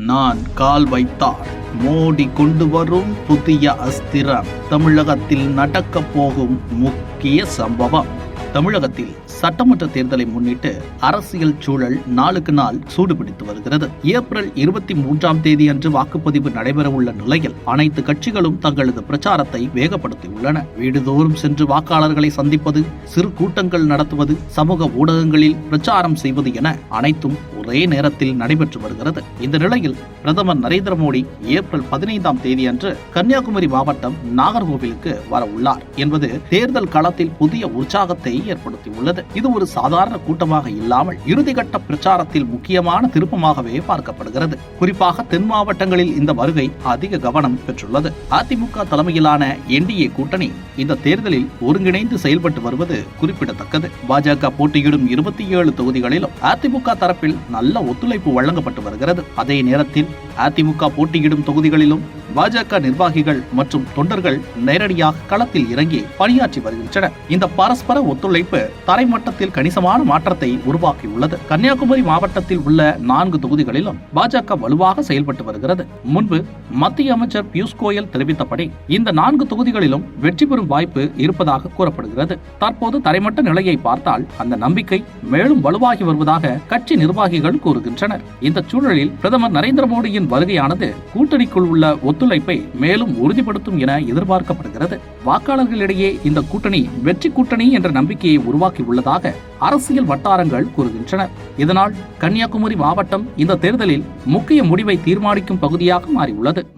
நான் கால் வைத்தால் மோடி கொண்டு வரும் புதிய அஸ்திரம். தமிழகத்தில் நடக்கப் போகும் முக்கிய சம்பவம். தமிழகத்தில் சட்டமன்ற தேர்தலை முன்னிட்டு அரசியல் சூழல் நாளுக்கு நாள் சூடுபிடித்து வருகிறது. ஏப்ரல் 23ஆம் தேதி அன்று வாக்குப்பதிவு நடைபெறவுள்ள நிலையில் அனைத்து கட்சிகளும் தங்களது பிரச்சாரத்தை வேகப்படுத்தியுள்ளன. வீடுதோறும் சென்று வாக்காளர்களை சந்திப்பது, சிறு கூட்டங்கள் நடத்துவது, சமூக ஊடகங்களில் பிரச்சாரம் செய்வது என அனைத்தும் ஒரே நேரத்தில் நடைபெற்று வருகிறது. இந்த நிலையில் பிரதமர் நரேந்திர மோடி ஏப்ரல் 15ஆம் தேதி அன்று கன்னியாகுமரி மாவட்டம் நாகர்கோவிலுக்கு வர உள்ளார் என்பது தேர்தல் களத்தில் புதிய உற்சாகத்தை ஏற்படுத்தியுள்ளது. இது ஒரு சாதாரண கூட்டமாக இல்லாமல் இறுதிக்கட்ட பிரச்சாரத்தில் முக்கியமான திருப்பமாகவே பார்க்கப்படுகிறது. குறிப்பாக தென் மாவட்டங்களில் இந்த வருகை அதிக கவனம் பெற்றுள்ளது. அதிமுக தலைமையிலான என்டிஏ கூட்டணி இந்த தேர்தலில் ஒருங்கிணைந்து செயல்பட்டு வருவது குறிப்பிடத்தக்கது. பாஜக போட்டியிடும் 27 தொகுதிகளிலும் அதிமுக தரப்பில் நல்ல ஒத்துழைப்பு வழங்கப்பட்டு வருகிறது. அதே நேரத்தில் அதிமுக போட்டியிடும் தொகுதிகளிலும் பாஜக நிர்வாகிகள் மற்றும் தொண்டர்கள் நேரடியாக களத்தில் இறங்கி பணியாற்றி வருகின்றனர். இந்த பரஸ்பர ஒத்துழைப்பு தரைமட்டத்தில் கணிசமான மாற்றத்தை உருவாக்கியுள்ளது. கன்னியாகுமரி மாவட்டத்தில் உள்ள 4 தொகுதிகளிலும் பாஜக வலுவாக செயல்பட்டு வருகிறது. முன்பு மத்திய அமைச்சர் பியூஷ் கோயல் தெரிவித்தபடி இந்த 4 தொகுதிகளிலும் வெற்றி பெறும் வாய்ப்பு இருப்பதாக கூறப்படுகிறது. தற்போது தரைமட்ட நிலையை பார்த்தால் அந்த நம்பிக்கை மேலும் வலுவாகி வருவதாக கட்சி நிர்வாகிகள் கூறுகின்றனர். இந்த சூழலில் பிரதமர் நரேந்திர மோடியின் வருகையானது கூட்டணிக்குள் உள்ள ஒத்துழைப்பை மேலும் உறுதிப்படுத்தும் என எதிர்பார்க்கப்படுகிறது. வாக்காளர்களிடையே இந்த கூட்டணி வெற்றி கூட்டணி என்ற நம்பிக்கையை உருவாக்கி உள்ளதாக அரசியல் வட்டாரங்கள் கூறுகின்றன. இதனால் கன்னியாகுமரி மாவட்டம் இந்த தேர்தலில் முக்கிய முடிவை தீர்மானிக்கும் பகுதியாக மாறியுள்ளது.